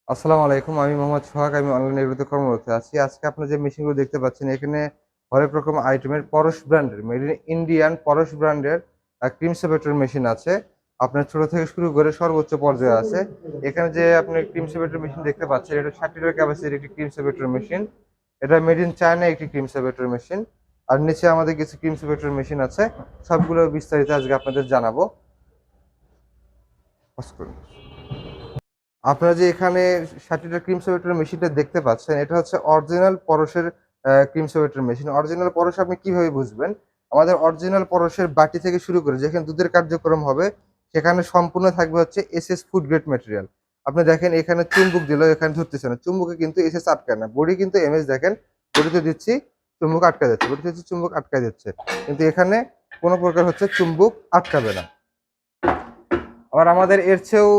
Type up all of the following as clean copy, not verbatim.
আসসালামু আলাইকুম। আমি মোহাম্মদ সোহাগ। আমি অনলাইন এগ্রোতে কর্মরত আছি। আজকে আপনারা যে মেশিনগুলো দেখতে পাচ্ছেন, এখানে হরেক রকম আইটেমের পরশ ব্র্যান্ডের, মেড ইন ইন্ডিয়ান পরশ ব্র্যান্ডের ক্রিম সেপারেটর মেশিন আছে। আপনার ছোট থেকে শুরু করে সর্বোচ্চ পর্যায়ে আছে। এখানে যে আপনি ক্রিম সেপারেটর মেশিন দেখতে পাচ্ছেন, এটা 60 লিটার ক্যাপাসিটির একটি ক্রিম সেপারেটর মেশিন। এটা মেড ইন চায়না একটি ক্রিম সেপারেটর মেশিন। আর নিচে আমাদের কিছু ক্রিম সেপারেটর মেশিন আছে। সবগুলো বিস্তারিত আজকে আপনাদের জানাবো। পজ করুন। আপনারা যে এখানে 60 লিটার ক্রিম সেপারেটর মেশিনটা দেখতে পাচ্ছেন, এটা হচ্ছে অরিজিনাল পরশের cream separator machine. Original Parash আপনি কিভাবে বুঝবেন? আমাদের অরিজিনাল পরশের বাটি থেকে শুরু করে যেখানে দুধের কার্যক্রম হবে, সেখানে সম্পূর্ণ থাকবে হচ্ছে এসএস ফুড গ্রেড ম্যাটেরিয়াল। আপনি দেখেন এখানে চুম্বক দিলেও এখানে ধরতেছে না। চুম্বকে কিন্তু এসএস আটকায় না। বডি কিন্তু এমএস দেখেন, বডিতে দিচ্ছি চুম্বক আটকা যাচ্ছে, বডিতে দিচ্ছি চুম্বক আটকা যাচ্ছে। কিন্তু এখানে কোনো প্রকার হচ্ছে চুম্বক আটকাবে না। আবার আমাদের এর চেয়েও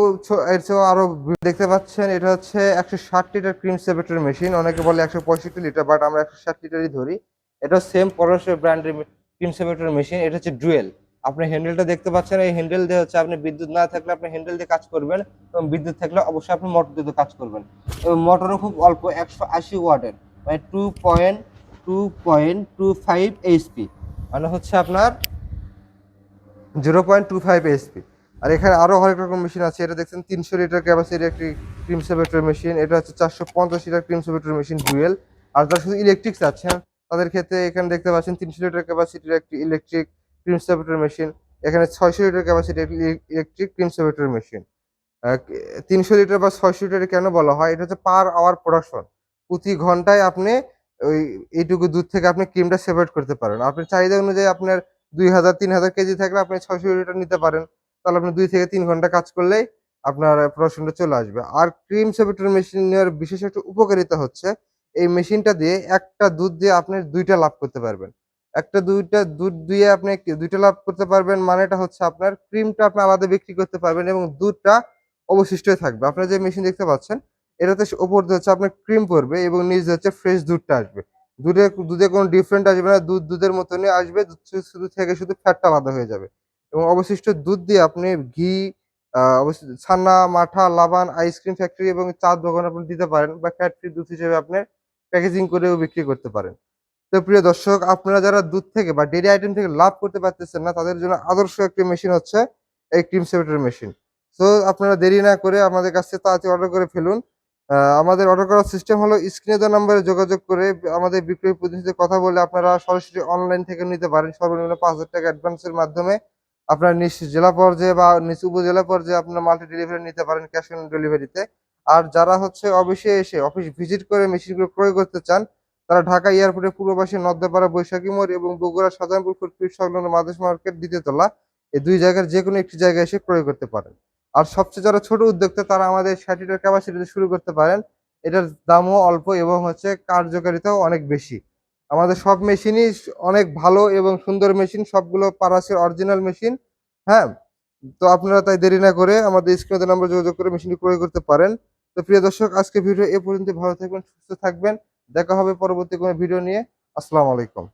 আরো দেখতে পাচ্ছেন, এটা হচ্ছে 160 লিটার ক্রিম সেপারেটর মেশিন। অনেকে বলে 165 লিটার, বাট আমরা 160 লিটারই ধরি। এটা সেম পরশের ব্র্যান্ডের ক্রিম সেপারেটর মেশিন। এটা হচ্ছে ডুয়েল। আপনি হ্যান্ডেলটা দেখতে পাচ্ছেন, এই হ্যান্ডেল দিয়ে হচ্ছে আপনি বিদ্যুৎ না থাকলে আপনি হ্যান্ডেল দিয়ে কাজ করবেন, এবং বিদ্যুৎ থাকলে অবশ্যই আপনি মোটর দিয়ে কাজ করবেন। এবং মোটরও খুব অল্প, 180 ওয়াটের, মানে 2.25 এইচপি, মানে হচ্ছে আপনার 0.25 এইচপি। আর এখানে আরো হরেক রকম মেশিন আছে। এটা দেখছেন 300 লিটার ক্যাপাসিটির একটি ক্রিম সেপারেটর মেশিন। এটা হচ্ছে 450 litre cream separator machine dual. আর যারা শুধু ইলেকট্রিক চাচ্ছেন, তাদের ক্ষেত্রে এখানে দেখতে পাচ্ছেন 300 লিটার ক্যাপাসিটির একটি ইলেকট্রিক ক্রিম সেপারেটর মেশিন। এখানে 600 লিটার ক্যাপাসিটির একটি electric cream separator machine. 300 litre বা 600 লিটার কেন বলা হয়? এটা হচ্ছে পার আওয়ার প্রোডাকশন। প্রতি ঘন্টায় আপনি ওই এইটুকু দুধ থেকে আপনি ক্রিমটা সেপারেট করতে পারেন। আপনার চাহিদা অনুযায়ী আপনার 2000-3000 কেজি থাকলে আপনি 600 লিটার নিতে পারেন। তাহলে আপনি 2 থেকে 3 ঘন্টা কাজ করলেই আপনার প্রোডাকশনটা চলে আসবে। আর ক্রিম সেপারেটর মেশিনের বিশেষ একটা উপকারিতা হচ্ছে, এই মেশিনটা দিয়ে একটা দুধ দিয়ে আপনি 2 টা লাভ করতে পারবেন। 2টা দুধ দিয়ে আপনি 2 টা লাভ করতে পারবেন, মানেটা হচ্ছে আপনার ক্রিমটা আপনি আলাদা বিক্রি করতে পারবেন এবং দুধটা অবশিষ্টই থাকবে। আপনারা যে মেশিন দেখতে পাচ্ছেন, এটাতে উপর দিয়ে হচ্ছে আপনার ক্রিম পড়বে এবং নিচ দিয়ে হচ্ছে ফ্রেশ দুধটা আসবে। দুধে কোনো ডিফারেন্ট আসবে না। দুধের মতনই আসবে। দুধ শুধু থেকে শুধু ফ্যাটটা আলাদা হয়ে যাবে। এবং অবশিষ্ট দুধ দিয়ে আপনি ঘি, ছানা, মাঠা, লাবান, আইসক্রিম ফ্যাক্টরি এবং চা'র দোকানে আপনি দিতে পারেন, বা ফ্যাট ফ্রি দুধ হিসেবে আপনি প্যাকেজিং করেও বিক্রি করতে পারেন। তো প্রিয় দর্শক, আপনারা যারা দুধ থেকে বা ডেইরি আইটেম থেকে লাভ করতে পারতেছেন না, তাদের জন্য আদর্শ একটি মেশিন হচ্ছে এই ক্রিম সেপারেটর মেশিন। সো আপনারা দেরি না করে আমাদের কাছ থেকে তাড়াতাড়ি অর্ডার করে ফেলুন। আমাদের অর্ডার করার সিস্টেম হলো, স্ক্রিনে দেওয়া নাম্বারে যোগাযোগ করে আমাদের বিক্রয় প্রতিনিধির সাথে কথা বলে আপনারা সরাসরি অনলাইন থেকে নিতে পারেন। সর্বনিম্ন ৫,০০০ টাকা অ্যাডভান্সের মাধ্যমে আপনারা নিজ জেলা পর্যায়ে বা নিজ উপজেলা পর্যায়ে আপনারা মাল্টি ডেলিভারি নিতে পারেন ক্যাশ অন ডেলিভারিতে। আর যারা হচ্ছে অফিসে এসে অফিস ভিজিট করে মেশিনগুলো ক্রয় করতে চান, তারা ঢাকা এয়ারপোর্টের পূর্ব পাশে নদ্দাপাড়া বৈশাখী মোড় এবং বগুড়া শাহজাহানপুর ফুটপাত সংলগ্ন মাদেশ মার্কেট ২য় তলা, এই ২ জায়গার যেকোনো একটি জায়গায় এসে ক্রয় করতে পারেন। আর সবচেয়ে যারা ছোট উদ্যোক্তা, তারা আমাদের ৬০ লিটার ক্যাপাসিটিতে শুরু করতে পারেন। এটার দামও অল্প এবং হচ্ছে কার্যকারিতাও অনেক বেশি। আমাদের সব মেশিনই অনেক ভালো এবং সুন্দর মেশিন। সবগুলো পারাসের অরিজিনাল মেশিন। হ্যাঁ? তো আপনারা তাই দেরি না করে আমাদের স্ক্রিনে দেওয়া নাম্বারে যোগাযোগ করে মেশিনটি ক্রয় করতে পারেন। তো প্রিয় দর্শক, আজকের ভিডিও এ পর্যন্ত। ভালো থাকবেন, সুস্থ থাকবেন। দেখা হবে পরবর্তী কোনো ভিডিও নিয়ে। আসসালামু আলাইকুম।